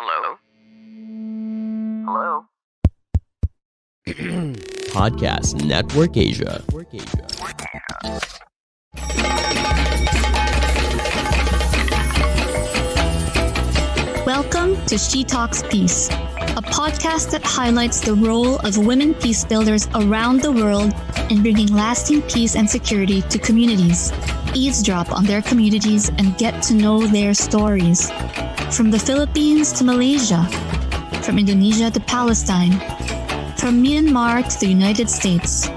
Hello? Hello? Podcast Network Asia. Welcome to She Talks Peace, a podcast that highlights the role of women peace builders around the world in bringing lasting peace and security to communities. Eavesdrop on their communities and get to know their stories. From the Philippines to Malaysia, from Indonesia to Palestine, from Myanmar to the United States.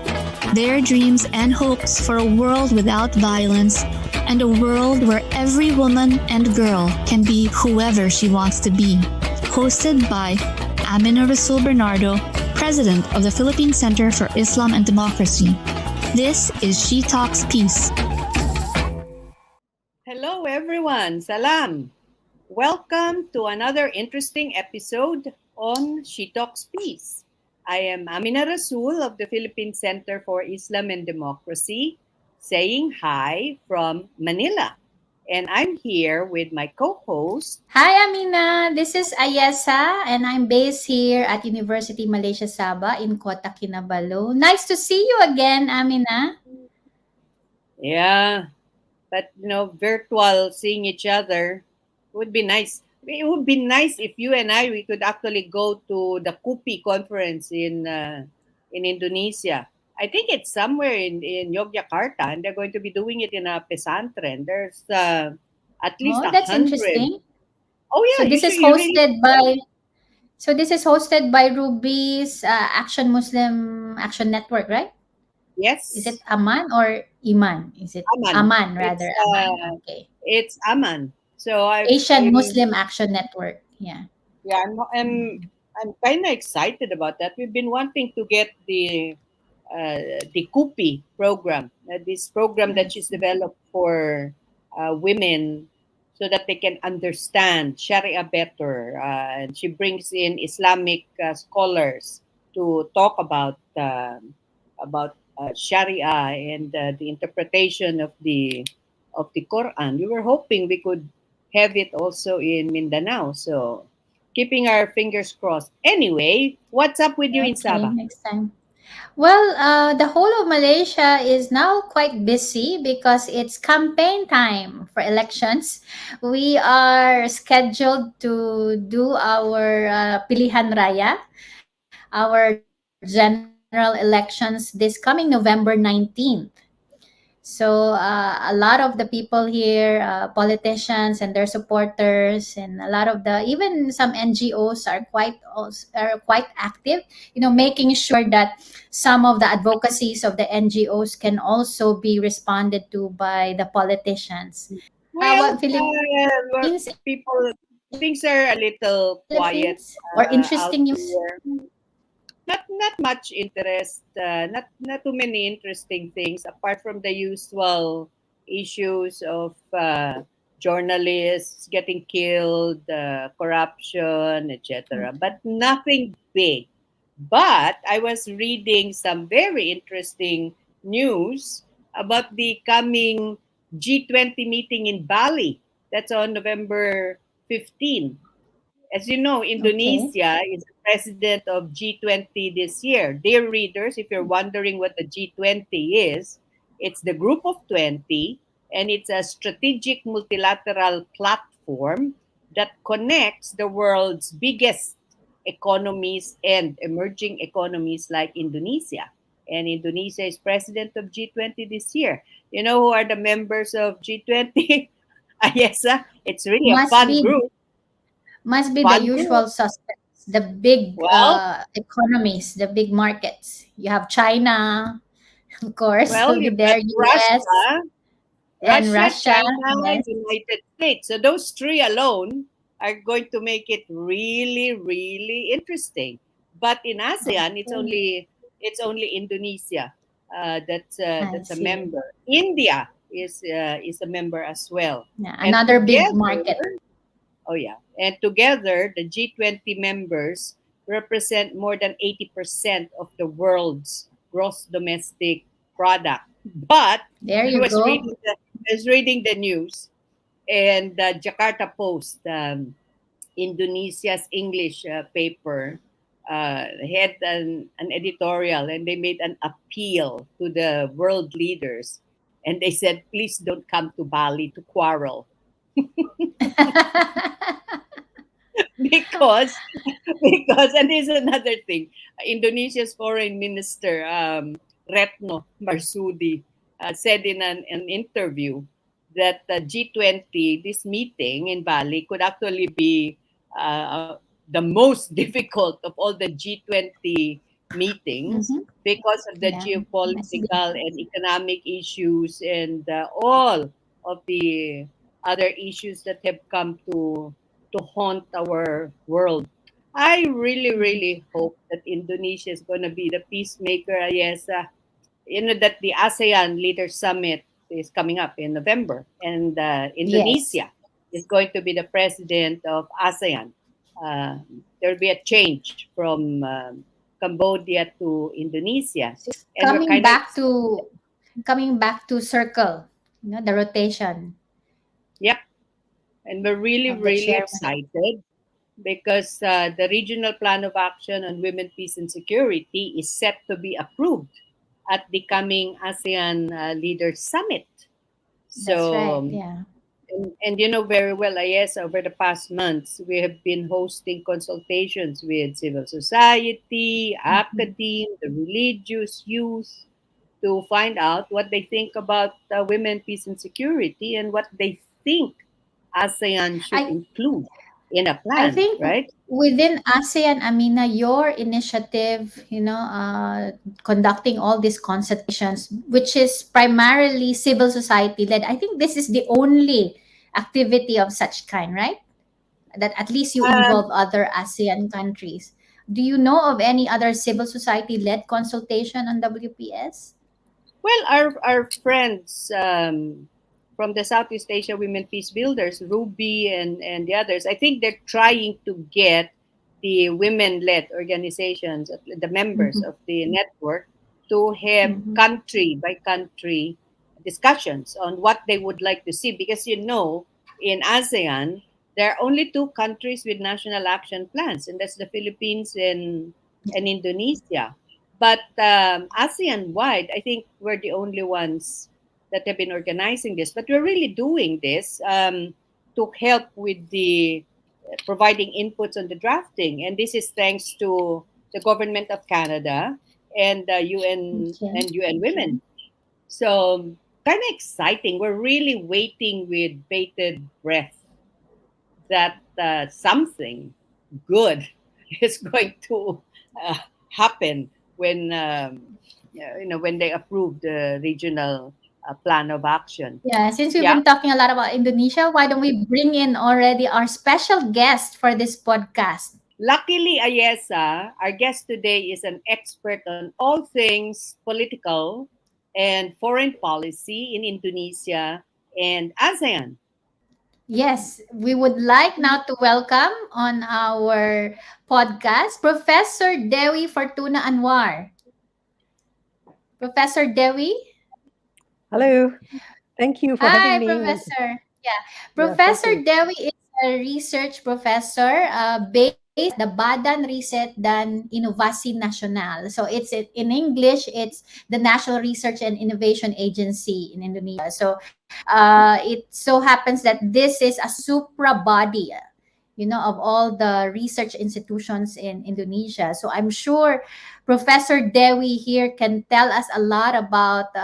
Their dreams and hopes for a world without violence and a world where every woman and girl can be whoever she wants to be. Hosted by Amina Bernardo, President of the Philippine Center for Islam and Democracy. This is She Talks Peace. Hello everyone, salam. Welcome to another interesting episode on She Talks Peace. I am Amina Rasul of the Philippine Center for Islam and Democracy, saying hi from Manila. And I'm here with my co-host. Hi, Amina. This is Ayesah, and I'm based here at University Malaysia Sabah in Kota Kinabalu. Nice to see you again, Amina. Yeah, but virtual seeing each other would be nice. It would be nice if you and we could actually go to the KUPI conference in Indonesia. I think it's somewhere in Yogyakarta, and they're going to be doing it in a pesantren. There's at least 100. That's interesting. Oh yeah. So this is hosted by Ruby's Action Muslim Action Network, right? Yes. Is it Aman or Iman? Is it Aman rather? Aman. Okay. It's Aman. So Asian Muslim Action Network. Yeah. Yeah, I'm kind of excited about that. We've been wanting to get the KUPI program, this program that she's developed for women so that they can understand Sharia better. And she brings in Islamic scholars to talk about Sharia and the interpretation of the Quran. We were hoping we could have it also in Mindanao. So keeping our fingers crossed. Anyway, what's up with you in Sabah? Next time. Well, the whole of Malaysia is now quite busy because it's campaign time for elections. We are scheduled to do our Pilihan Raya, our general elections this coming November 19th. So a lot of the people here, politicians and their supporters, and a lot of even some NGOs are quite active. Making sure that some of the advocacies of the NGOs can also be responded to by the politicians. Well, people things are a little quiet or interesting news. Not much interest, not too many interesting things apart from the usual issues of journalists getting killed, corruption, etc. But nothing big. But I was reading some very interesting news about the coming G20 meeting in Bali. That's on November 15. As you know, Indonesia is the president of G20 this year. Dear readers, if you're wondering what the G20 is, it's the group of 20, and it's a strategic multilateral platform that connects the world's biggest economies and emerging economies like Indonesia. And Indonesia is president of G20 this year. You know who are the members of G20? Ayesah, it's really a fun group. Must be the usual suspects, the big economies, the big markets. You have China, of course. Well, you there, US, Russia, China, United States. So those three alone are going to make it really, really interesting. But in ASEAN, it's only Indonesia that's a member. India is a member as well. Yeah, another big market. Oh, yeah. And together, the G20 members represent more than 80% of the world's gross domestic product. But I was reading the news, and the Jakarta Post Indonesia's English paper had an editorial, and they made an appeal to the world leaders. And they said, please don't come to Bali to quarrel. because because and there's another thing. Indonesia's foreign minister Retno Marsudi said in an interview that G20, this meeting in Bali, could actually be the most difficult of all the G20 meetings Mhm. because of the Yeah, must be. geopolitical and economic issues, and all of the other issues that have come to haunt our world. I really, really hope that Indonesia is going to be the peacemaker, Ayesah. You know that the ASEAN Leaders Summit is coming up in November, and Yes. Indonesia is going to be the president of ASEAN. There will be a change from Cambodia to Indonesia, So it's and we're kind of coming back to circle, the rotation yep, and we're really, of the really chairman. excited because the Regional Plan of Action on Women, Peace, and Security is set to be approved at the coming ASEAN Leaders Summit. That's So, right. Yeah. and you know very well, yes, over the past months, we have been hosting consultations with civil society, Mhm. academia, the religious youth, to find out what they think about women, peace, and security, and what they think ASEAN should I include in a I plan, think right? within ASEAN, Amina, your initiative, conducting all these consultations, which is primarily civil society led, I think this is the only activity of such kind, right? That at least you Um, involve other ASEAN countries. Do you know of any other civil society led consultation on WPS? well, our friends from the Southeast Asia Women Peace Builders, Ruby and the others, I think they're trying to get the women-led organizations, the members Mm-hmm. of the network, to have Mm-hmm. country by country discussions on what they would like to see. Because in ASEAN, there are only two countries with national action plans, and that's the Philippines and Indonesia. But ASEAN wide, I think we're the only ones that have been organizing this. But we're really doing this to help with the providing inputs on the drafting. And this is thanks to the government of Canada and UN Okay. and UN Women. So kind of exciting. We're really waiting with bated breath that something good is going to uh, happen when when they approve the regional plan of action. Yeah, since we've Yeah. been talking a lot about Indonesia, why don't we bring in already our special guest for this podcast? Luckily, Ayesah, our guest today is an expert on all things political and foreign policy in Indonesia and ASEAN. Yes, we would like now to welcome on our podcast Professor Dewi Fortuna Anwar. Professor Dewi? Hello. Thank you for having Hi, me. And Professor. Yeah, yeah, thank Professor you. Dewi is a research professor based at the Badan Riset dan Inovasi Nasional. So in English, it's the National Research and Innovation Agency in Indonesia. So it so happens that this is a supra body, of all the research institutions in Indonesia. So I'm sure Professor Dewi here can tell us a lot about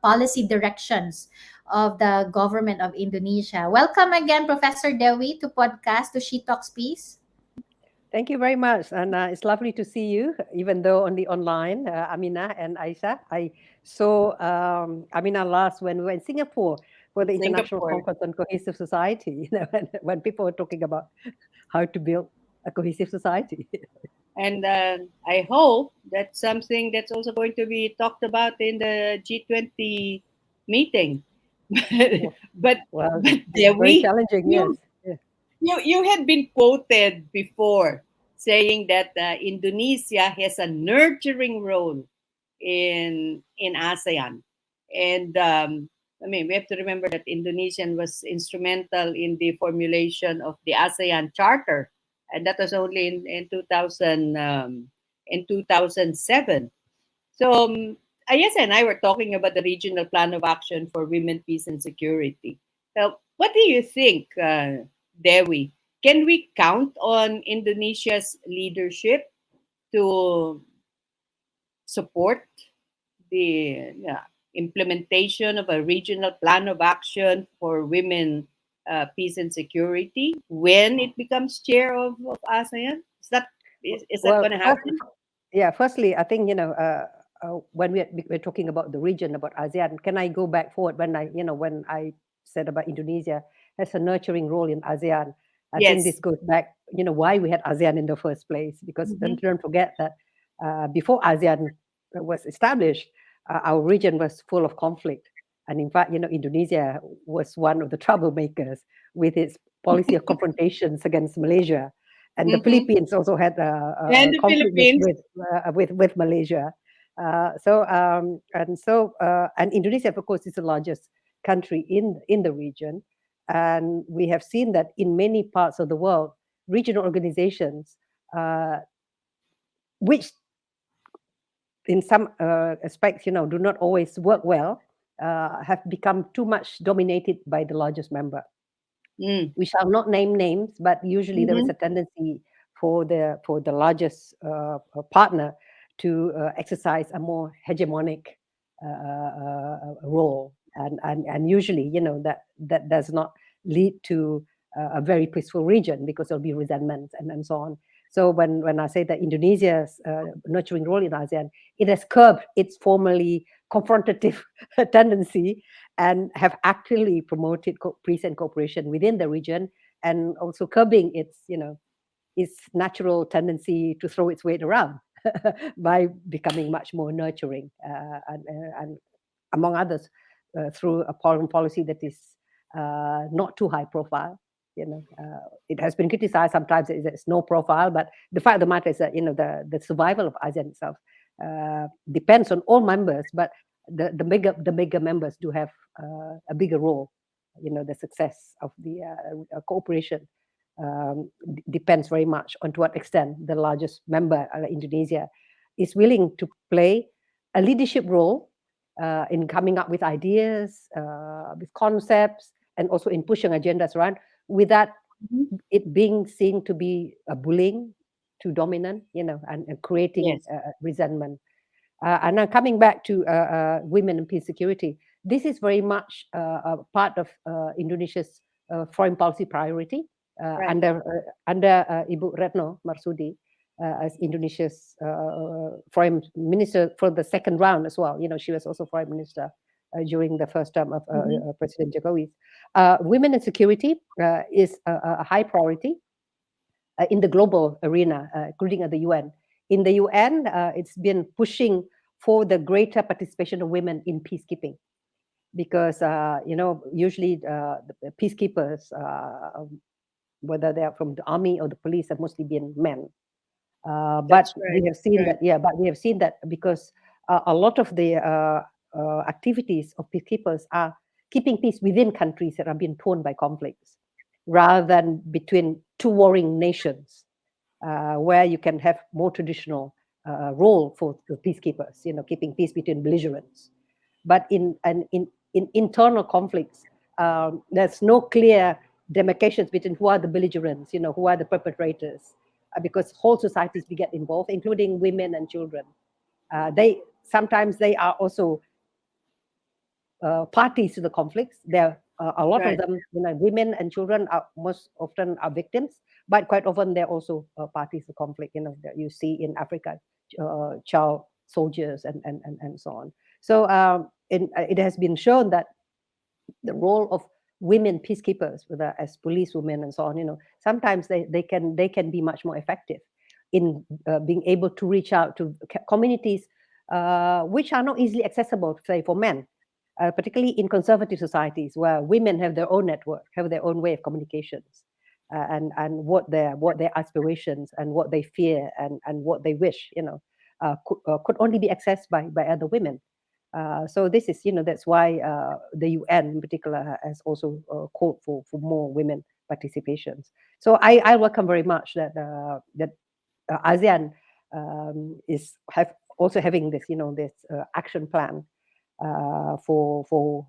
policy directions of the government of Indonesia. Welcome again, Professor Dewi, to podcast to She Talks Peace. Thank you very much. And it's lovely to see you, even though on the online, Amina and Ayesah. I saw Amina last when we were in Singapore for the International Singapore. Conference on Cohesive Society, when people were talking about how to build a cohesive society. And I hope that's something that's also going to be talked about in the G20 meeting. but Well, but it's very Dewi, challenging, yes. you you had been quoted before saying that Indonesia has a nurturing role in ASEAN, and I mean we have to remember that Indonesian was instrumental in the formulation of the ASEAN Charter and that was only in 2000 in 2007. So Ayesah and I were talking about the regional plan of action for women, peace, and security. So, what do you think, Dewi? Can we count on Indonesia's leadership to support the implementation of a regional plan of action for women, peace, and security when it becomes chair of ASEAN? Is that Well, going to happen? firstly, I think, when we're talking about the region, about ASEAN, can I go back forward when I said about Indonesia has a nurturing role in ASEAN? I think Yes. this goes back, why we had ASEAN in the first place, because don't forget that before ASEAN was established, our region was full of conflict. And in fact, Indonesia was one of the troublemakers with its policy of confrontations against Malaysia. And the Mm-hmm. Philippines also had And a the conflict Philippines. with Malaysia. And Indonesia, of course, is the largest country in the region, and we have seen that in many parts of the world, regional organizations, which in some aspects, do not always work well, have become too much dominated by the largest member. Mm. We shall not name names, but usually there is Mm-hmm. a tendency for the largest partner to exercise a more hegemonic role, and usually, that does not lead to a very peaceful region, because there'll be resentment and so on. So when I say that Indonesia's nurturing role in ASEAN, it has curbed its formerly confrontative tendency, and have actually promoted peace and cooperation within the region, and also curbing its natural tendency to throw its weight around by becoming much more nurturing, and among others, through a foreign policy that is not too high profile. It has been criticized sometimes that it's no profile, but the fact of the matter is that the survival of ASEAN itself depends on all members, but the bigger members do have a bigger role. The success of the cooperation depends very much on to what extent the largest member, Indonesia, is willing to play a leadership role in coming up with ideas, with concepts, and also in pushing agendas around, without it being seen to be a bullying, too dominant, and creating Yes. resentment. And now coming back to women and peace security, this is very much a part of Indonesia's foreign policy priority Right. under Ibu Retno Marsudi as Indonesia's foreign minister for the second round as well. She was also foreign minister during the first term of President Jokowi. Women and security is a high priority in the global arena, including at the UN. In the UN, it's been pushing for the greater participation of women in peacekeeping, because usually the peacekeepers, whether they are from the army or the police, have mostly been men. But That's we right. have seen Right. that, but we have seen that because a lot of the activities of peacekeepers are keeping peace within countries that are being torn by conflicts, rather than between two warring nations, where you can have more traditional role for the peacekeepers, keeping peace between belligerents. But in internal conflicts, there's no clear demarcations between who are the belligerents, who are the perpetrators, because whole societies get involved, including women and children. They sometimes they are also parties to the conflicts. There are a lot of Right. them, women and children are most often are victims, but quite often they're also parties to conflict. That you see in Africa, child soldiers and so on. So it has been shown that the role of women peacekeepers, whether as police women and so on, sometimes they can be much more effective in being able to reach out to communities which are not easily accessible, say, for men, particularly in conservative societies where women have their own network, have their own way of communications, and what their aspirations and what they fear and what they wish, could only be accessed by other women. So that's why the UN in particular has also called for more women participations. So I welcome very much that ASEAN is also having this, this action plan for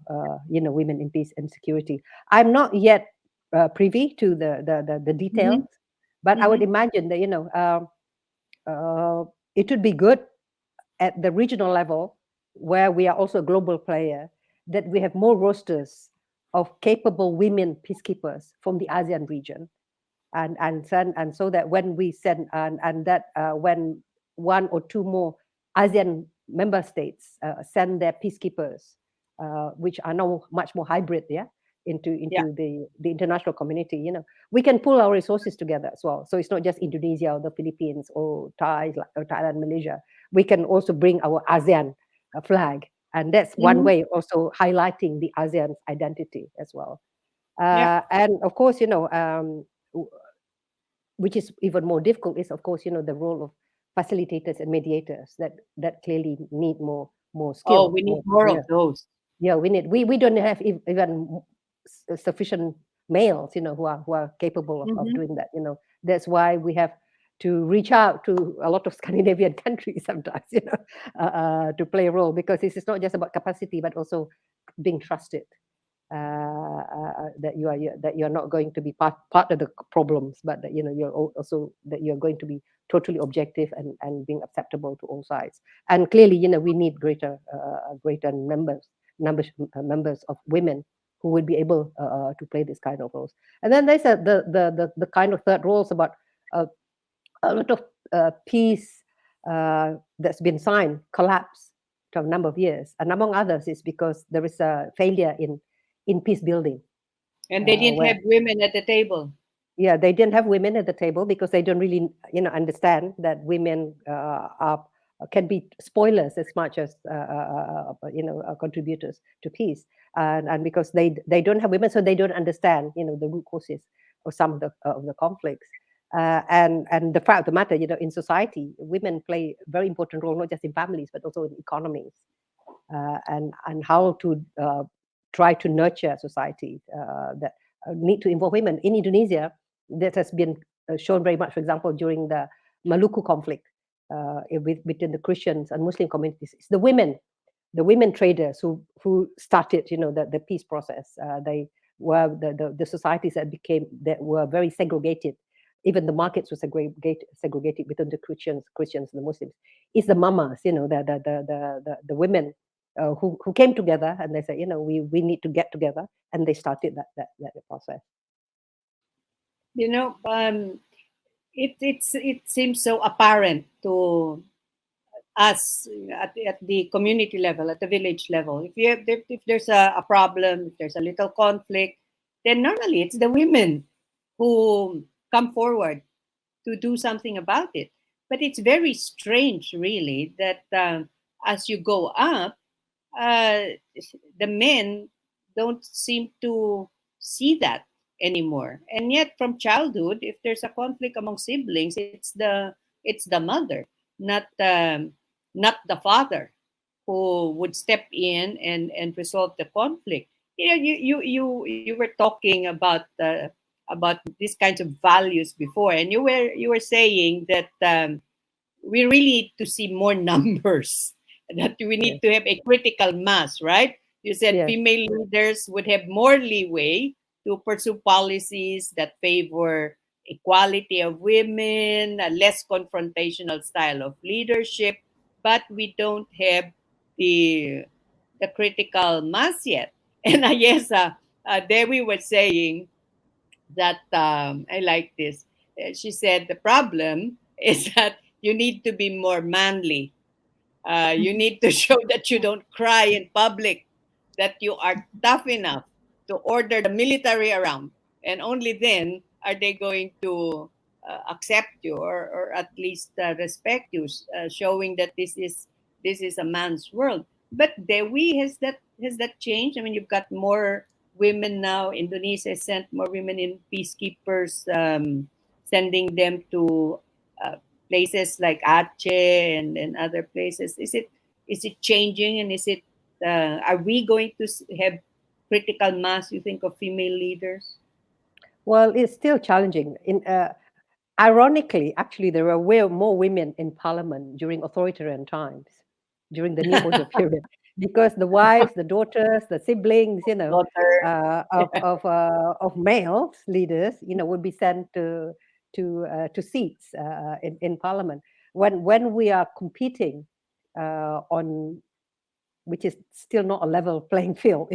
women in peace and security. I'm not yet privy to the details, but I would imagine that it would be good at the regional level, where we are also a global player, that we have more rosters of capable women peacekeepers from the ASEAN region, and so that when we send and that when one or two more ASEAN member states send their peacekeepers, which are now much more hybrid, into the international community, we can pull our resources together as well. So it's not just Indonesia or the Philippines or Thailand, Malaysia. We can also bring our ASEAN flag, and that's one way also highlighting the ASEAN's identity as well. And of course, which is even more difficult is, of course, the role of facilitators and mediators that clearly need more skill. Oh, we need more of those. Yeah, we don't have even sufficient males, who are capable of doing that. That's why we have to reach out to a lot of Scandinavian countries sometimes, to play a role, because this is not just about capacity, but also being trusted. That you are not going to be part of the problems, but that you're also that you're going to be totally objective and being acceptable to all sides. And clearly, we need greater numbers of women who would be able to play this kind of roles. And then there's the kind of third roles about a lot of peace that's been signed collapse to a number of years, and among others is because there is a failure in peace building. And they didn't have women at the table. Yeah, they didn't have women at the table because they don't really, understand that women can be spoilers as much as contributors to peace, and because they don't have women, so they don't understand, the root causes of some of the conflicts. And the fact of the matter, in society, women play a very important role, not just in families but also in economies, and how to try to nurture society that need to involve women. In Indonesia, that has been shown very much, for example, during the Maluku conflict between the Christians and Muslim communities. It's the women traders who started, the peace process. They were the societies that were very segregated. Even the markets were segregated between the Christians and the Muslims. It's the mamas, the women who came together, and they said, we need to get together, and they started that process. It seems so apparent to us at the community level, at the village level. If there's a problem, if there's a little conflict, then normally it's the women who come forward to do something about it. But it's very strange, really, that as you go up, the men don't seem to see that anymore. And yet, from childhood, if there's a conflict among siblings, it's the mother, not the father, who would step in and resolve the conflict. You were talking about these kinds of values before, and you were saying that we really need to see more numbers, that we need to have a critical mass, right? You said female leaders would have more leeway to pursue policies that favor equality of women, a less confrontational style of leadership, but we don't have the critical mass yet. And Ayesah, Dewi was saying that I like this. She said the problem is that you need to be more manly. You need to show that you don't cry in public, that you are tough enough to order the military around, and only then are they going to accept you, or at least respect you, showing that this is a man's world. But Dewi, has that changed? I mean, you've got more women now. Indonesia sent more women in peacekeepers, sending them to places like Aceh and other places. Is it changing, and is it are we going to have critical mass, you think, of female leaders? Well, it's still challenging. Ironically, actually, there were way more women in parliament during authoritarian times, during the New Order period, because the wives, the daughters, the siblings, Daughter. of male leaders, would be sent to seats in parliament. When we are competing on, which is still not a level playing field,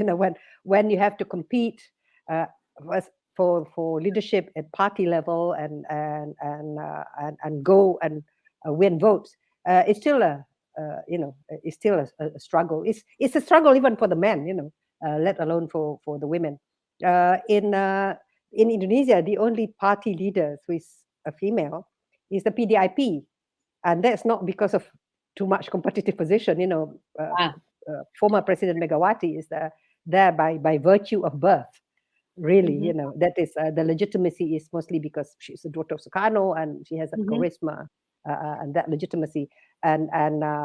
when you have to compete uh, for leadership at party level and go and win votes, it's still it's still a struggle. It's a struggle even for the men, let alone for the women. In Indonesia, the only party leader who is a female is the PDIP, and that's not because of too much competitive position. Ah. Former President Megawati is there by virtue of birth. Really, that is the legitimacy is mostly because she's a daughter of Sukarno and she has a charisma and that legitimacy. And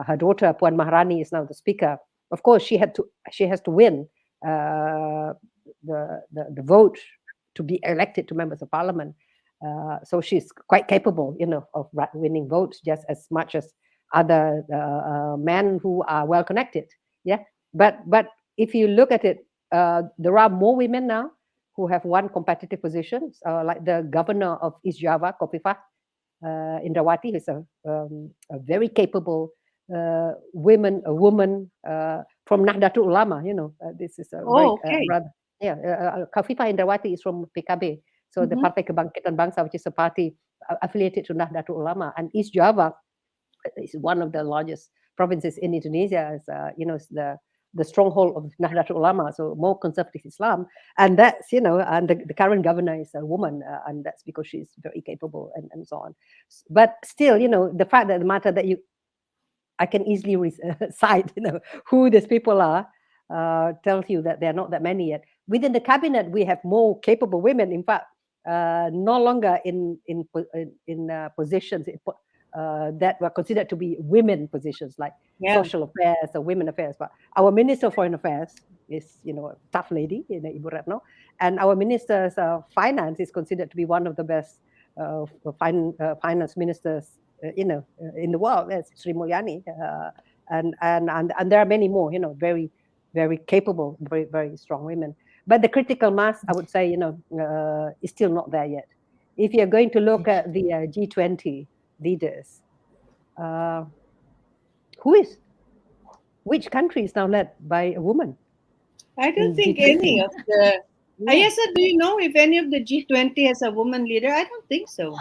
her daughter Puan Maharani is now the speaker. Of course, she has to win the vote to be elected to members of parliament. So she's quite capable, of winning votes just as much as other men who are well connected. Yeah, but if you look at it, there are more women now who have won competitive positions, like the governor of East Java, Kofifa Indrawati, who's a very capable woman from Nahdlatul Ulama. This is a very Okay. rather, Kofifa Indrawati is from PKB, so the Partai Kebangkitan Bangsa, which is a party affiliated to Nahdlatul Ulama, and East Java is one of the largest provinces in Indonesia. It's the stronghold of Nahdlatul Ulama, so more conservative Islam, and that's and the current governor is a woman, and that's because she's very capable and so on. But still, the fact that the matter that I can easily cite, who these people are, tells you that there are not that many yet. Within the cabinet, we have more capable women. In fact, no longer in positions that were considered to be women positions, like social affairs or women affairs. But our Minister of Foreign Affairs is, a tough lady, Ibu Retno, and our Minister of Finance is considered to be one of the best finance ministers, in the world. That's Sri Mulyani, and there are many more, very, very capable, very, very strong women. But the critical mass, I would say, is still not there yet. If you're going to look at the G20 leaders, which country is now led by a woman? I don't think any of the. Ayesah, do you know if any of the G20 has a woman leader? I don't think so.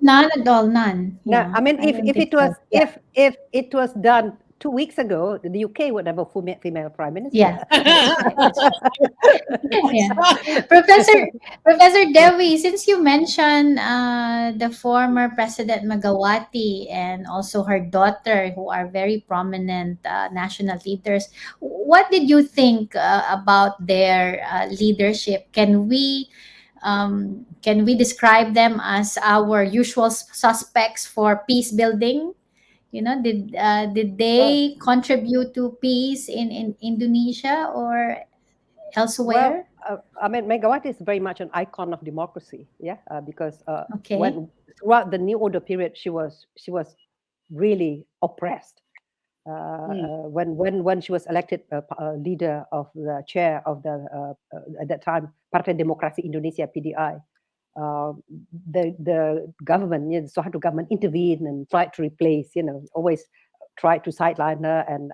None at all, none. Yeah, I mean, if it was if it was done 2 weeks ago, the UK would have a female prime minister. Yeah. Yeah. Professor Dewi, since you mentioned the former President Megawati and also her daughter, who are very prominent national leaders, what did you think about their leadership? Can we describe them as our usual suspects for peace building? Did they contribute to peace in Indonesia or elsewhere? Well, I mean, Megawati is very much an icon of democracy. Yeah, because Okay. when throughout the New Order period, she was really oppressed. When she was elected leader of the chair of the at that time Partai Demokrasi Indonesia (PDI), the government, the Suharto government, intervened and tried to replace. Always tried to sideline her and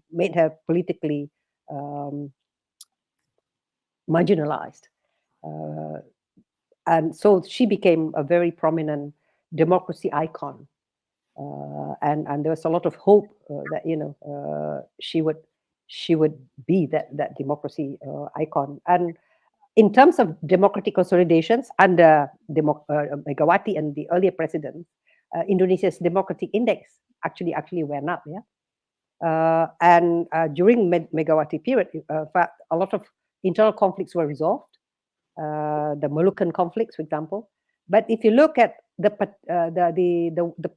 made her politically marginalized, and so she became a very prominent democracy icon. And there was a lot of hope that she would be that democracy icon. And in terms of democratic consolidations under Megawati and the earlier presidents, Indonesia's democratic index actually went up. Yeah, and during Megawati period, in fact, a lot of internal conflicts were resolved. The Moluccan conflicts, for example. But if you look at the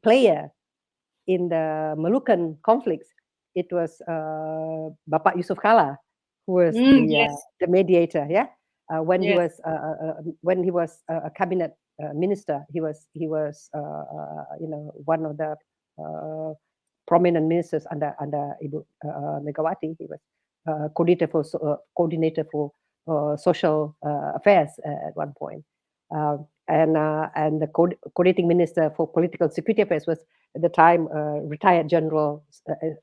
player in the Moluccan conflicts, it was Bapak Yusuf Kala who was the mediator. Yeah, When he Yeah. was a cabinet minister, he was one of the prominent ministers under Ibu Megawati. He was coordinator for social affairs at one point. And the coordinating minister for political security affairs was at the time retired General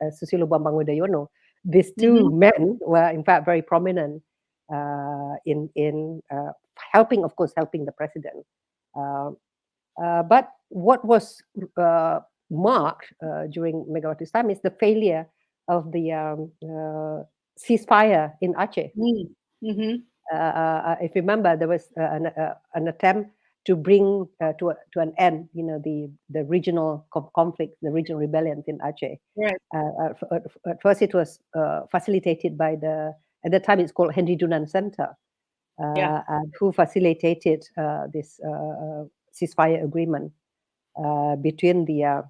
Susilo Bambang Yudhoyono. These two men were in fact very prominent in helping, of course, helping the president. But what was marked during Megawati's time is the failure of the ceasefire in Aceh. Mm-hmm. If you remember, there was an attempt to bring to an end, the regional conflict, the regional rebellions in Aceh. Right. At first, it was facilitated by at the time it's called Henry Dunan Center, who facilitated this ceasefire agreement between the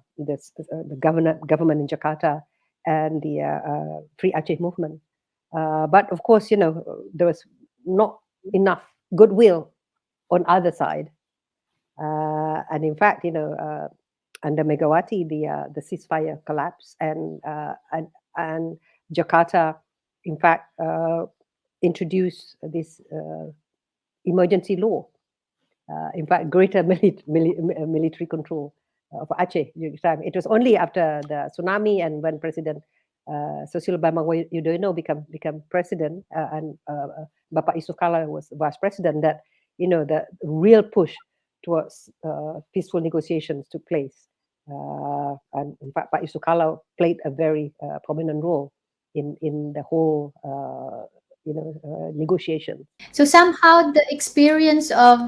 government in Jakarta and the Free Aceh movement. But of course, there was not enough goodwill on either side, and in fact, under Megawati, the ceasefire collapsed, and Jakarta, in fact, introduced this emergency law. In fact, greater military control of Aceh during the time. It was only after the tsunami and when President Susilo Bambang Yudhoyono became president and Bapak Yusuf Kala was vice president that the real push towards peaceful negotiations took place. And in fact, Pak Yusuf Kala played a very prominent role in the whole negotiation. So somehow the experience of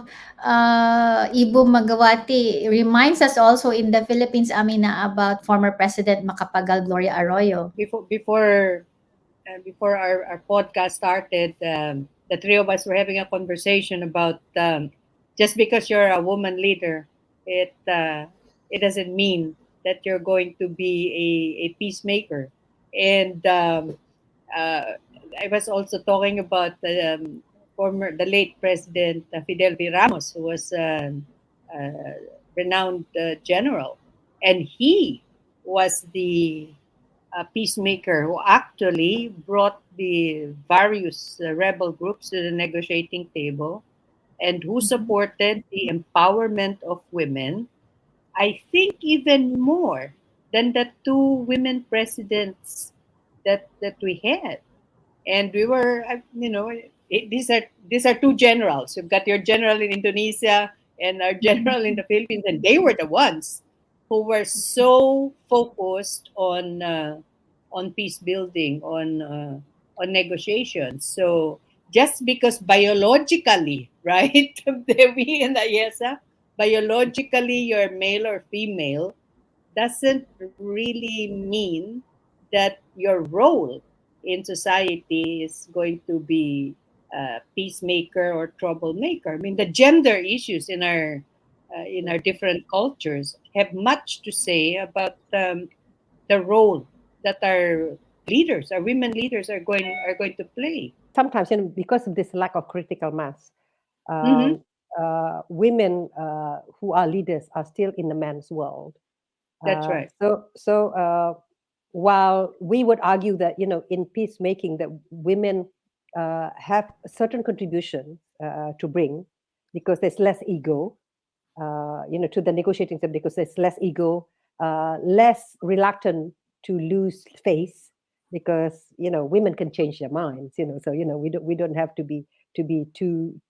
Ibu Magawati reminds us also in the Philippines, Amina, about former President Macapagal Gloria Arroyo. Before our podcast started, the three of us were having a conversation about just because you're a woman leader, it doesn't mean that you're going to be a peacemaker. And I was also talking about the late President Fidel V. Ramos, who was a renowned general, and he was the peacemaker who actually brought the various rebel groups to the negotiating table and who supported the empowerment of women, I think even more than the two women presidents that we had. And we were, these are two generals. You've got your general in Indonesia and our general in the Philippines, and they were the ones who were so focused on peace building, on negotiations. So just because biologically, right, Dewi and Ayesah, biologically you're male or female, doesn't really mean that your role in society is going to be peacemaker or troublemaker. I mean, the gender issues in our different cultures have much to say about the role that our leaders, our women leaders, are going to play. Sometimes, because of this lack of critical mass, women who are leaders are still in the man's world. That's right. So while we would argue that in peacemaking that women have a certain contribution to bring, because there's less ego, to the negotiating table, because there's less ego, less reluctant to lose face, because women can change their minds. So we don't have to be too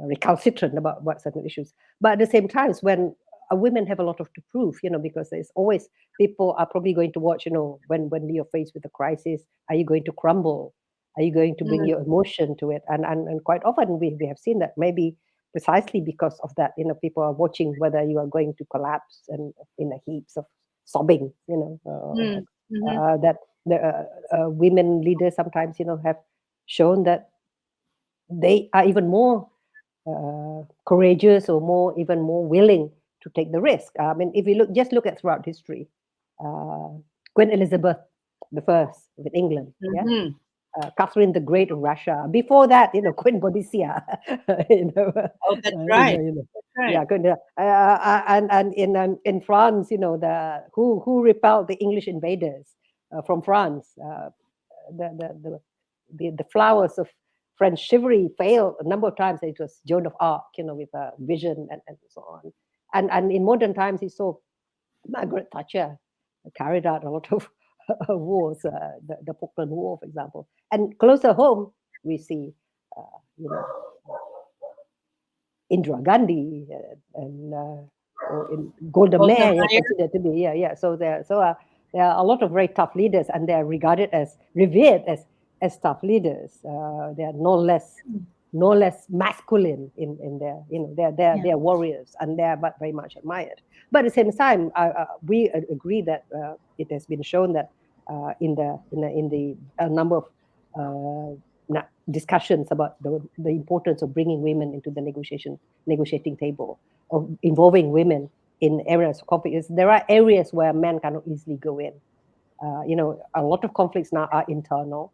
recalcitrant about certain issues. But at the same time, when women have a lot to prove, because there's always people are probably going to watch, when you're faced with a crisis, are you going to crumble? Are you going to bring your emotion to it? And quite often we have seen that maybe precisely because of that, people are watching whether you are going to collapse and in a heaps of sobbing, that the women leaders sometimes, have shown that they are even more courageous or even more willing to take the risk. I mean, if you look at throughout history, Queen Elizabeth I of England, Catherine the Great of Russia. Before that, Queen Boadicea, you know, Oh, that's right. That's yeah, right. and in France, the who repelled the English invaders from France. The, the the the flowers of French chivalry failed a number of times. It was Joan of Arc, with a vision and so on. And in modern times, you saw Margaret Thatcher carried out a lot of wars, the Falkland War, for example. And closer home, we see, you know, Indira Gandhi and Golda Golda Meir, Meir. considered to be, yeah. So there are a lot of very tough leaders, and they are regarded as revered as tough leaders. They are no less masculine in their, they're warriors, and they are but very much admired. But at the same time, we agree that it has been shown that in the a number of discussions about the importance of bringing women into the negotiating table, of involving women in areas of conflict. There are areas where men cannot easily go in. A lot of conflicts now are internal.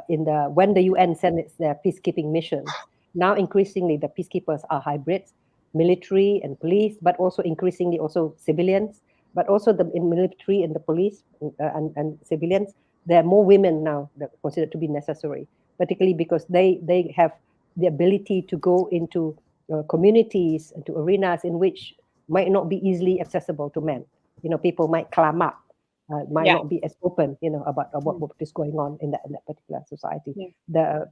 When the UN sends their peacekeeping missions, now increasingly the peacekeepers are hybrids, military and police, but also increasingly also civilians, but also in military and the police and civilians. There are more women now that are considered to be necessary, particularly because they have the ability to go into communities and to arenas in which might not be easily accessible to men. People might clam up, might Yeah. not be as open, about what is going on in that particular society. Yeah.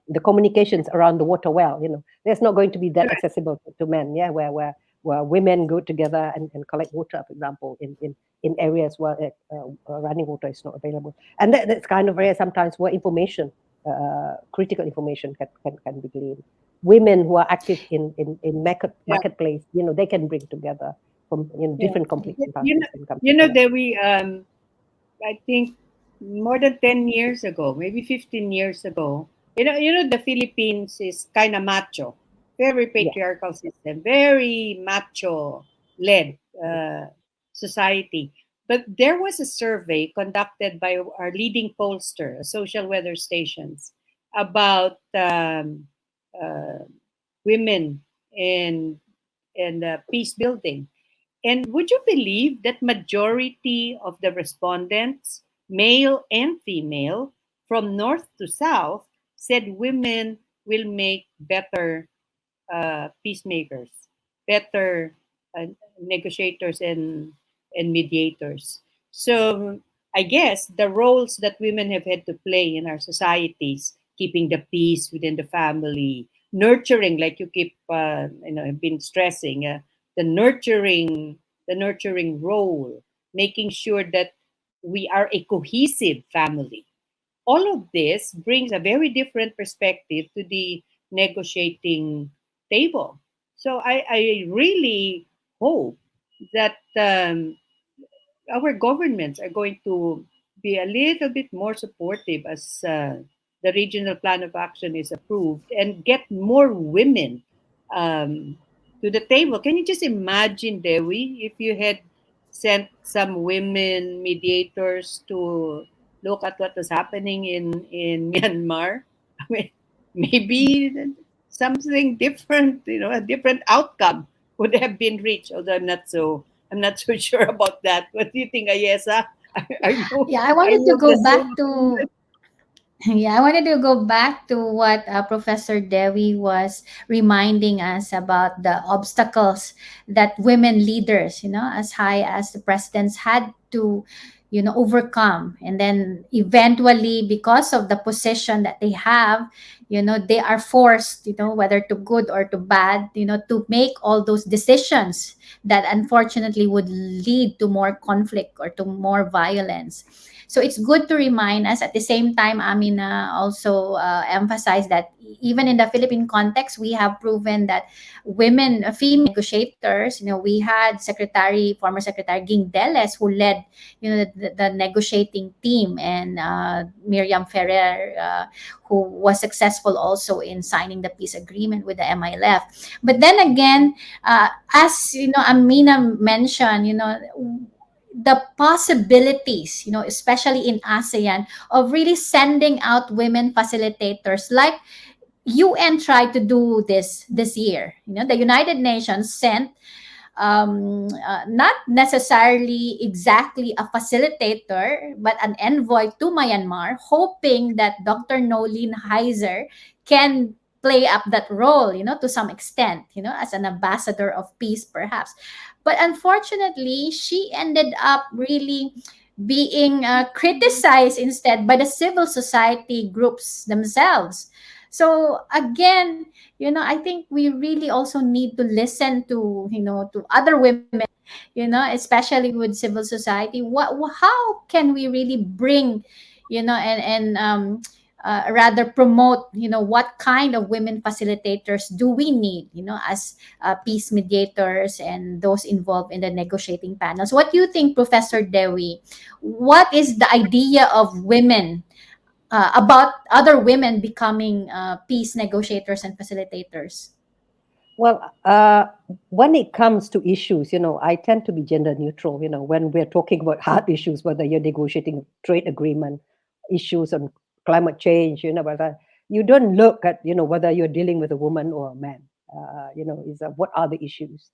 The communications around the water well, there's not going to be that accessible to men. Yeah, where women go together and collect water, for example, in areas where running water is not available, and that's kind of area sometimes where information, critical information, can be gleaned. Women who are active in marketplace, they can bring together from different conflicts and parties and come together. Dewi, I think more than 10 years ago, maybe 15 years ago, the Philippines is kind of macho, very patriarchal system, very macho led society. But there was a survey conducted by our leading pollster, social weather stations, about women in peace building. And would you believe that majority of the respondents, male and female, from north to south, said women will make better peacemakers, better negotiators and mediators. So I guess the roles that women have had to play in our societies, keeping the peace within the family, nurturing, like you keep, have been stressing, the nurturing role, making sure that we are a cohesive family. All of this brings a very different perspective to the negotiating table. So I really hope that our governments are going to be a little bit more supportive as the regional plan of action is approved and get more women um, to the table. Can you just imagine, Dewi, if you had sent some women mediators to look at what was happening in Myanmar? I mean, maybe something different, a different outcome would have been reached. Although I'm not so sure about that. What do you think, Ayesah? Are you Yeah, I are wanted you to of the go back same? to yeah, I wanted to go back to what Professor Dewi was reminding us about the obstacles that women leaders, as high as the presidents had to, overcome. And then eventually, because of the position that they have, they are forced, whether to good or to bad, to make all those decisions that unfortunately would lead to more conflict or to more violence. So it's good to remind us. At the same time, Amina also emphasized that even in the Philippine context, we have proven that female negotiators, we had former Secretary Ging Deles, who led, the negotiating team, and Miriam Ferrer, who was successful also in signing the peace agreement with the MILF. But then again, as Amina mentioned, the possibilities, especially in ASEAN, of really sending out women facilitators like UN tried to do this year. The United Nations sent not necessarily exactly a facilitator, but an envoy to Myanmar, hoping that Dr. Nolene Heiser can play up that role, to some extent, as an ambassador of peace, perhaps. But unfortunately, she ended up really being criticized instead by the civil society groups themselves. So again, I think we really also need to listen to, to other women, especially with civil society. How can we really bring, and rather promote, what kind of women facilitators do we need, as peace mediators and those involved in the negotiating panels? What do you think, Professor Dewi? What is the idea of women, about other women becoming peace negotiators and facilitators? Well, when it comes to issues, I tend to be gender neutral. When we're talking about hard issues, whether you're negotiating trade agreement, issues on climate change, whether you don't look at, whether you're dealing with a woman or a man. Is what are the issues?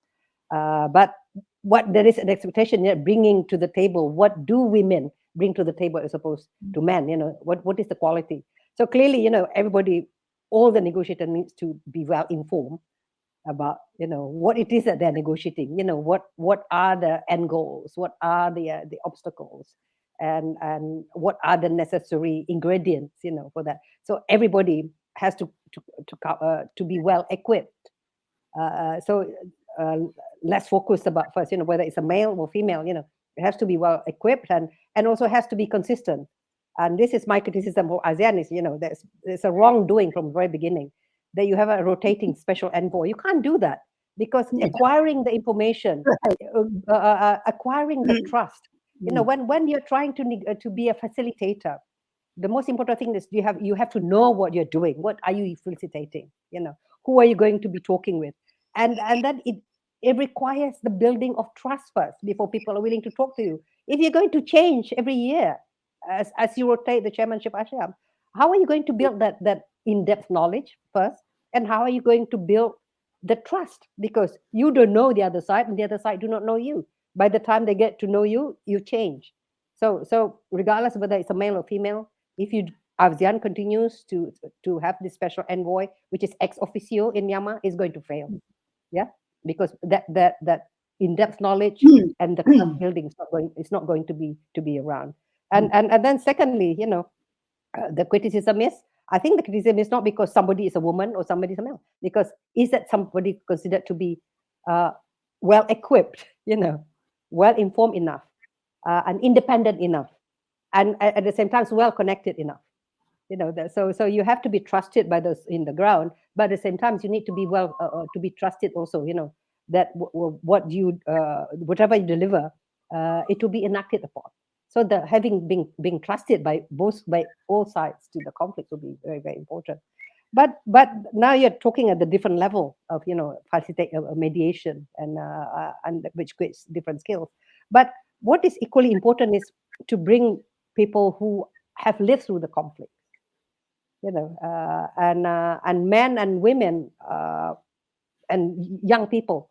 But what there is an expectation, bringing to the table. What do women bring to the table as opposed to men? What is the quality? So clearly, everybody, all the negotiator needs to be well informed about what it is that they're negotiating, what are the end goals, what are the obstacles, and what are the necessary ingredients, for that. So everybody has to be well equipped. So let's focus about first, whether it's a male or female, it has to be well equipped, and also has to be consistent. And this is my criticism of ASEAN is, there's a wrongdoing from the very beginning, that you have a rotating special envoy. You can't do that, because acquiring the information, acquiring the trust, when you're trying to be a facilitator, the most important thing is you have to know what you're doing. What are you facilitating? Who are you going to be talking with? And then it requires the building of trust first before people are willing to talk to you. If you're going to change every year as you rotate the chairmanship ASEAN, how are you going to build that in-depth knowledge first? And how are you going to build the trust? Because you don't know the other side, and the other side do not know you. By the time they get to know you, you change. So regardless of whether it's a male or female, if ASEAN continues to have this special envoy, which is ex officio in Myanmar, is going to fail. Yeah, because that in-depth knowledge and the trust building is not going to be around. And then secondly, the criticism is, I think the criticism is not because somebody is a woman or somebody is a male, because is that somebody considered to be well equipped, well informed enough, and independent enough, and at the same time well connected enough. So you have to be trusted by those in the ground, but at the same time you need to be to be trusted also. That what you whatever you deliver, it will be enacted upon. So the having being trusted by all sides to the conflict will be very, very important. But now you're talking at the different level of facilitate mediation and which creates different skills. But what is equally important is to bring people who have lived through the conflict, and men and women and young people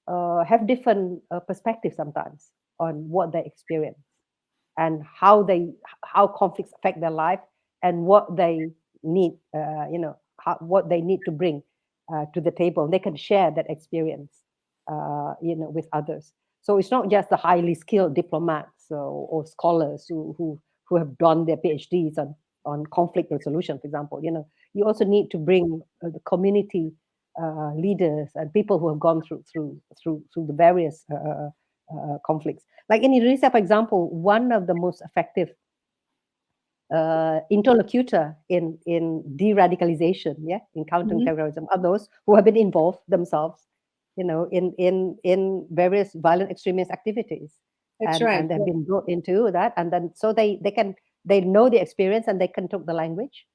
have different perspectives sometimes on what they experience, and how conflicts affect their life, and what they need, what they need to bring to the table. They can share that experience, with others. So it's not just the highly skilled diplomats or scholars who have done their PhDs on conflict resolution, for example. You also need to bring the community leaders and people who have gone through the various conflicts. Like in Indonesia, for example, one of the most effective interlocutor in de-radicalization, in counter-terrorism, are those who have been involved themselves, in various violent extremist activities. That's and, right. and they've been brought into that, and then so they know the experience, and they can talk the language,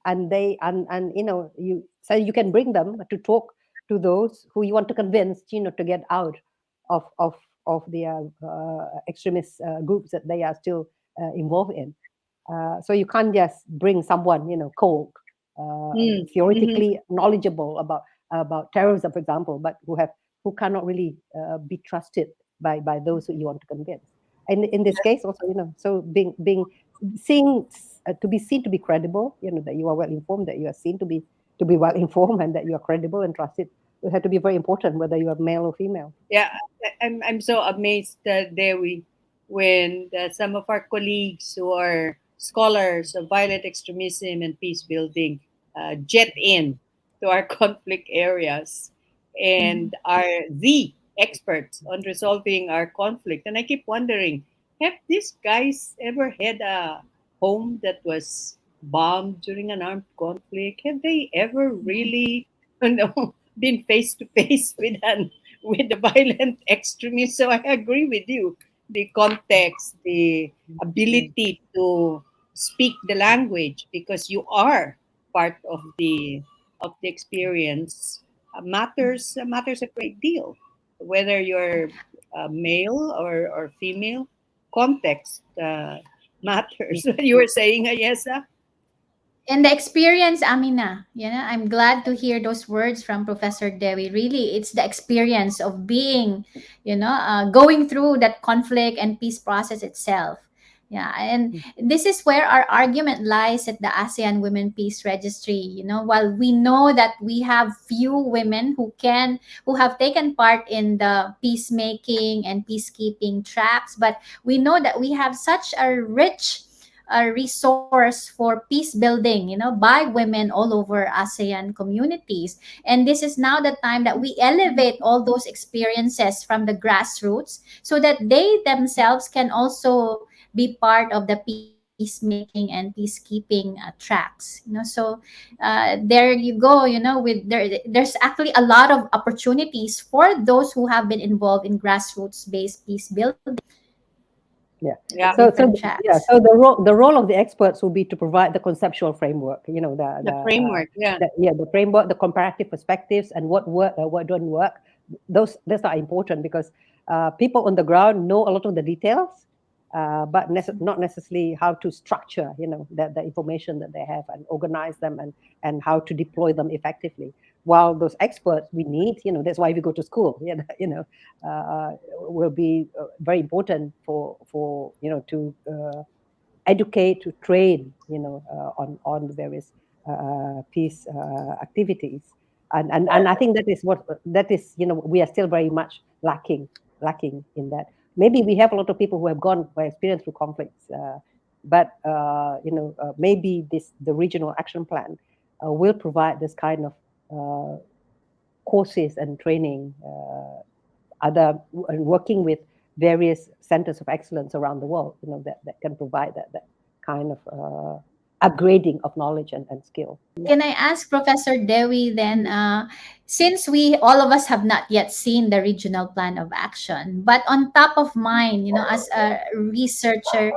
and you can bring them to talk to those who you want to convince, to get out of the extremist groups that they are still involved in. So you can't just bring someone, cold, Mm. Mhm. theoretically knowledgeable about terrorism, for example, but who cannot really be trusted by those who you want to convince. And in this case, also, so being seeing to be seen to be credible, that you are well informed, that you are seen to be well informed, and that you are credible and trusted, will have to be very important, whether you are male or female. Yeah, I'm so amazed that Dewi, when some of our colleagues who are scholars of violent extremism and peace building jet in to our conflict areas and are the experts on resolving our conflict. And I keep wondering, have these guys ever had a home that was bombed during an armed conflict? Have they ever really, been face to face with the violent extremists? So I agree with you. The context, the ability to speak the language, because you are part of the experience, matters a great deal. Whether you're male or female, context matters. You were saying, Ayesah? And the experience, Amina, I'm glad to hear those words from Professor Dewi. Really, it's the experience of being, going through that conflict and peace process itself. Yeah, and this is where our argument lies at the ASEAN Women Peace Registry. While we know that we have few women who have taken part in the peacemaking and peacekeeping tracks, but we know that we have such a rich resource for peace building, by women all over ASEAN communities. And this is now the time that we elevate all those experiences from the grassroots so that they themselves can also be part of the peacemaking and peacekeeping tracks. There you go. There's actually a lot of opportunities for those who have been involved in grassroots based peace building. Yeah. Yeah. Different Yeah. tracks. So the role of the experts will be to provide the conceptual framework. The framework, yeah. The framework, the comparative perspectives, and what don't work. Those are important because people on the ground know a lot of the details, but not necessarily how to structure, the information that they have and organize them and how to deploy them effectively. While those experts we need, that's why we go to school. Will be very important for to educate, to train, on the various peace activities, and I think that is, we are still very much lacking in that. Maybe we have a lot of people who have experienced through conflicts, but maybe the regional action plan will provide this kind of courses and training, and working with various centers of excellence around the world, that can provide that kind of upgrading of knowledge and skill. Can I ask Professor Dewi then, since we all of us have not yet seen the regional plan of action, but on top of mind, as a researcher,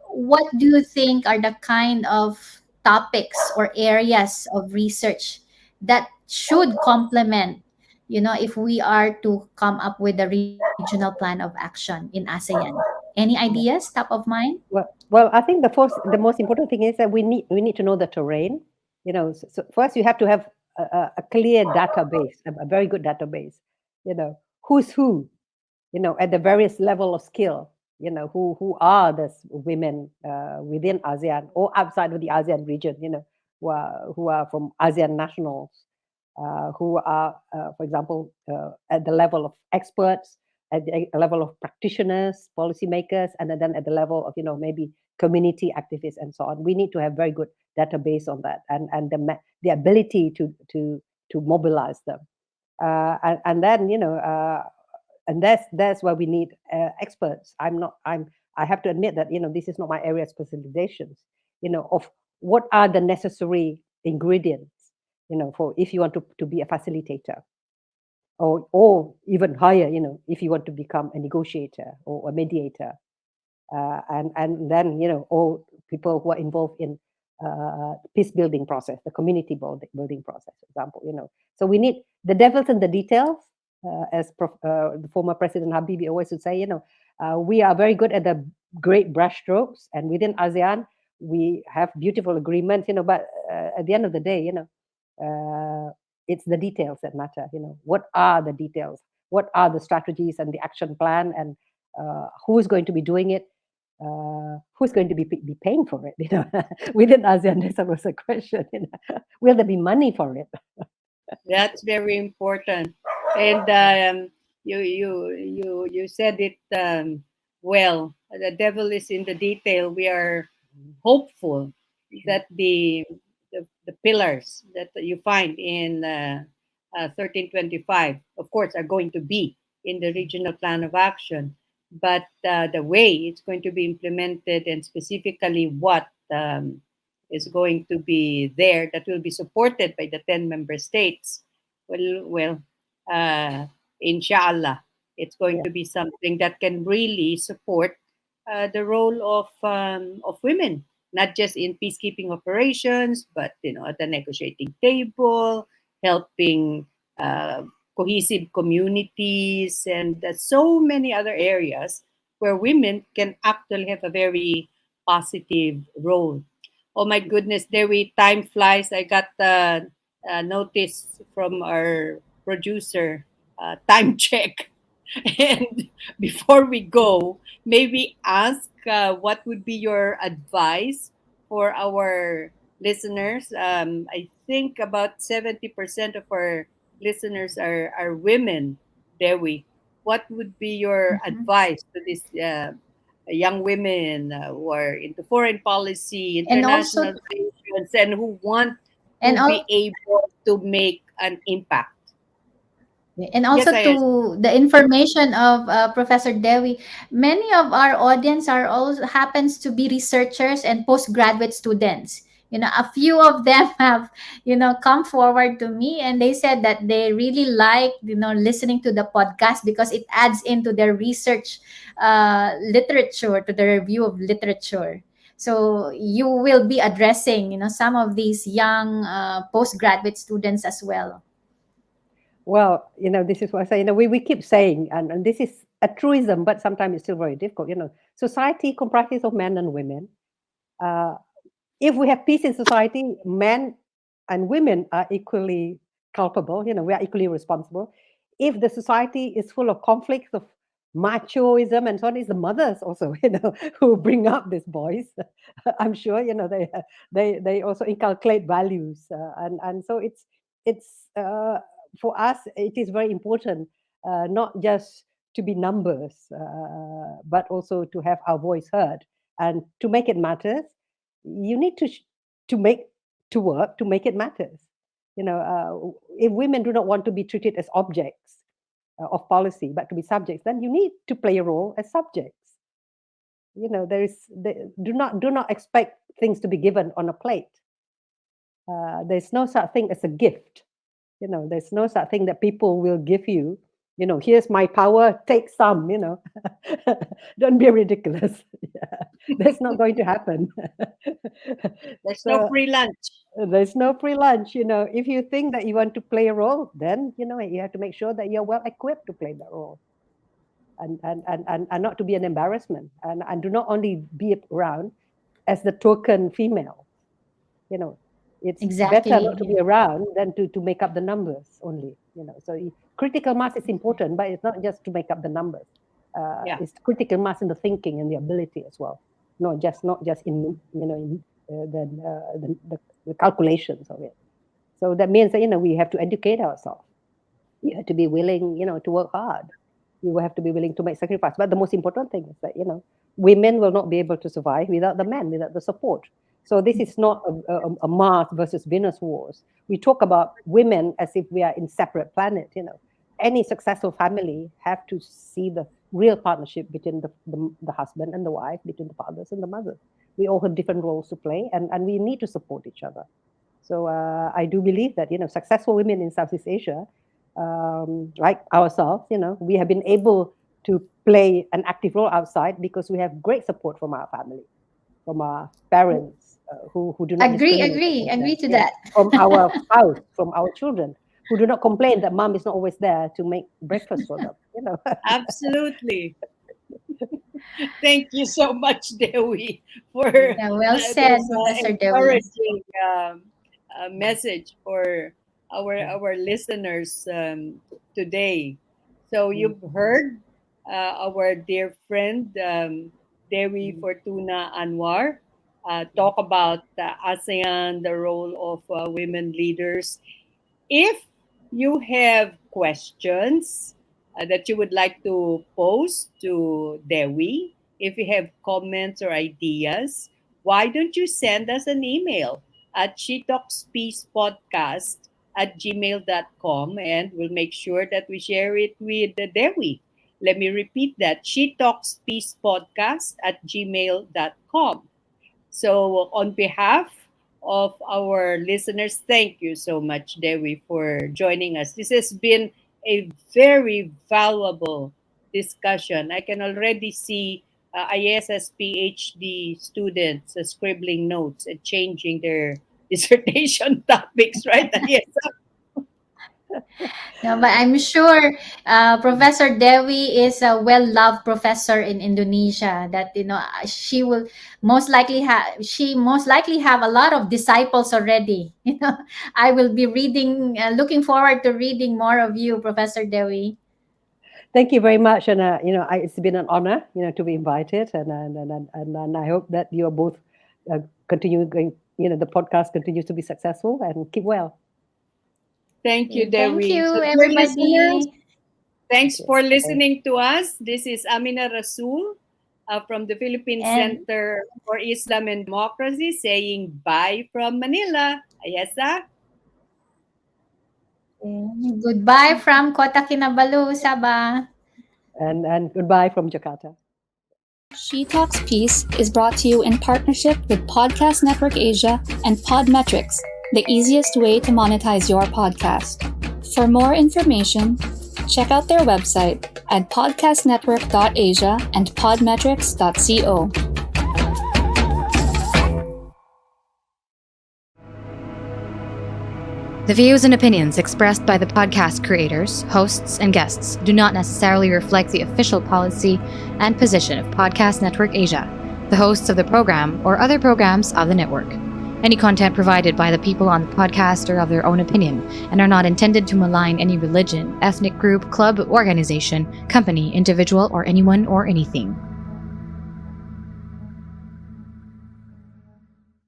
what do you think are the kind of topics or areas of research that should complement, if we are to come up with a regional plan of action in ASEAN? Any ideas top of mind? Well, I think the most important thing is that we need to know the terrain. So first you have to have a clear database, a very good database. Who's who, at the various level of skill. Who are the women within ASEAN or outside of the ASEAN region. Who are from ASEAN nationals, who are, for example, at the level of experts, at the level of practitioners, policymakers, and then at the level of, maybe community activists and so on. We need to have very good database on that, and the ability to mobilize them, and then, and that's why we need experts. I have to admit that, this is not my area of specializations. Of what are the necessary ingredients, for if you want to be a facilitator, or even higher, if you want to become a negotiator or a mediator, and then, all people who are involved in peace building process, the community building process, for example. So we need the devils in the details, as the former President Habibie always would say, we are very good at the great brushstrokes, and within ASEAN, we have beautiful agreements, but at the end of the day, it's the details that matter. What are the details? What are the strategies and the action plan, and who is going to be doing it? Who's going to be paying for it? Within ASEAN, there's always a question. Will there be money for it? That's very important. And you said it well. The devil is in the detail. We are hopeful that the pillars that you find in 1325, of course, are going to be in the regional plan of action. But the way it's going to be implemented, and specifically what is going to be there, that will be supported by the 10 member states. Well, inshallah, it's going to be something that can really support the role of women, not just in peacekeeping operations, but at the negotiating table, helping cohesive communities, and so many other areas where women can actually have a very positive role. Oh my goodness, Dewi, time flies. I got the notice from our producer, time check. And before we go, maybe ask what would be your advice for our listeners. I think about 70% of our listeners are women, Dewi. What would be your advice to these young women who are into foreign policy, And also, international relations, and who want and to be al- able to make an impact? And Yes, also I am. to the information of Professor Dewi, many of our audience are also happens to be researchers and postgraduate students. A few of them have, come forward to me and they said that they really like, listening to the podcast because it adds into their research literature, to the review of literature. So you will be addressing, some of these young postgraduate students as well. Well, this is what I say. We keep saying, and this is a truism, but sometimes it's still very difficult. Society comprises of men and women. Uh, if we have peace in society, men and women are equally culpable. We are equally responsible. If the society is full of conflicts of machoism and so on, it's the mothers also, who bring up these boys. I'm sure, they also inculcate values, and so it's for us. It is very important, not just to be numbers, but also to have our voice heard, and to make it matters you need to work to make it matters. If women do not want to be treated as objects of policy, but to be subjects, then you need to play a role as subjects. Do not expect things to be given on a plate. There's no such thing as a gift. There's no such thing that people will give you. Here's my power, take some. Don't be ridiculous. That's not going to happen. There's no So free lunch. there's no free lunch. If you think that you want to play a role, then you have to make sure that you're well equipped to play that role, and not to be an embarrassment, and do not only be around as the token female. It's better not to Exactly. be around than to make up the numbers only. So critical mass is important, but it's not just to make up the numbers. Yeah. It's critical mass in the thinking and the ability as well, not just in the calculations of it. So that means that we have to educate ourselves. You have to be willing, to work hard. You have to be willing to make sacrifice. But the most important thing is that women will not be able to survive without the men, without the support. So this is not a Mars versus Venus wars. We talk about women as if we are in separate planets. Any successful family have to see the real partnership between the husband and the wife, between the fathers and the mothers. We all have different roles to play, and we need to support each other. So I do believe that successful women in Southeast Asia, like ourselves, we have been able to play an active role outside because we have great support from our family, from our parents who do not Agree, discriminate agree, against agree them, to that. from our spouse, from our children. who do not complain that mom is not always there to make breakfast for them. Absolutely. Thank you so much, Dewi, for Yeah, well said, this Professor Dewi. encouraging message for our listeners today. So you've heard our dear friend Dewi Fortuna Anwar talk about ASEAN, the role of women leaders. If you have questions that you would like to pose to Dewi, if you have comments or ideas, why don't you send us an email at shetalkspeacepodcast@gmail.com, and we'll make sure that we share it with Dewi. Let me repeat that, shetalkspeacepodcast@gmail.com. So on behalf of our listeners, thank you so much, Dewi, for joining us. This has been a very valuable discussion. I can already see Ayesah's PhD students scribbling notes and changing their dissertation topics, right, Ayesah? No, but I'm sure Professor Dewi is a well-loved professor in Indonesia. That she will most likely have a lot of disciples already. I will be reading, looking forward to reading more of you, Professor Dewi. Thank you very much, and it's been an honor, to be invited, and I hope that you are both continuing going. The podcast continues to be successful, and keep well. Thank you, Dewi. Thank you, So, dear listeners, everybody. thanks for listening to us. This is Amina Rasul from the Philippine And- Center for Islam and Democracy saying bye from Manila. Ayesah? Goodbye from Kota Kinabalu, Sabah. And goodbye from Jakarta. She Talks Peace is brought to you in partnership with Podcast Network Asia and Podmetrics, the easiest way to monetize your podcast. For more information, check out their website at podcastnetwork.asia and podmetrics.co. The views and opinions expressed by the podcast creators, hosts, and guests do not necessarily reflect the official policy and position of Podcast Network Asia, the hosts of the program, or other programs of the network. Any content provided by the people on the podcast are of their own opinion and are not intended to malign any religion, ethnic group, club, organization, company, individual, or anyone or anything.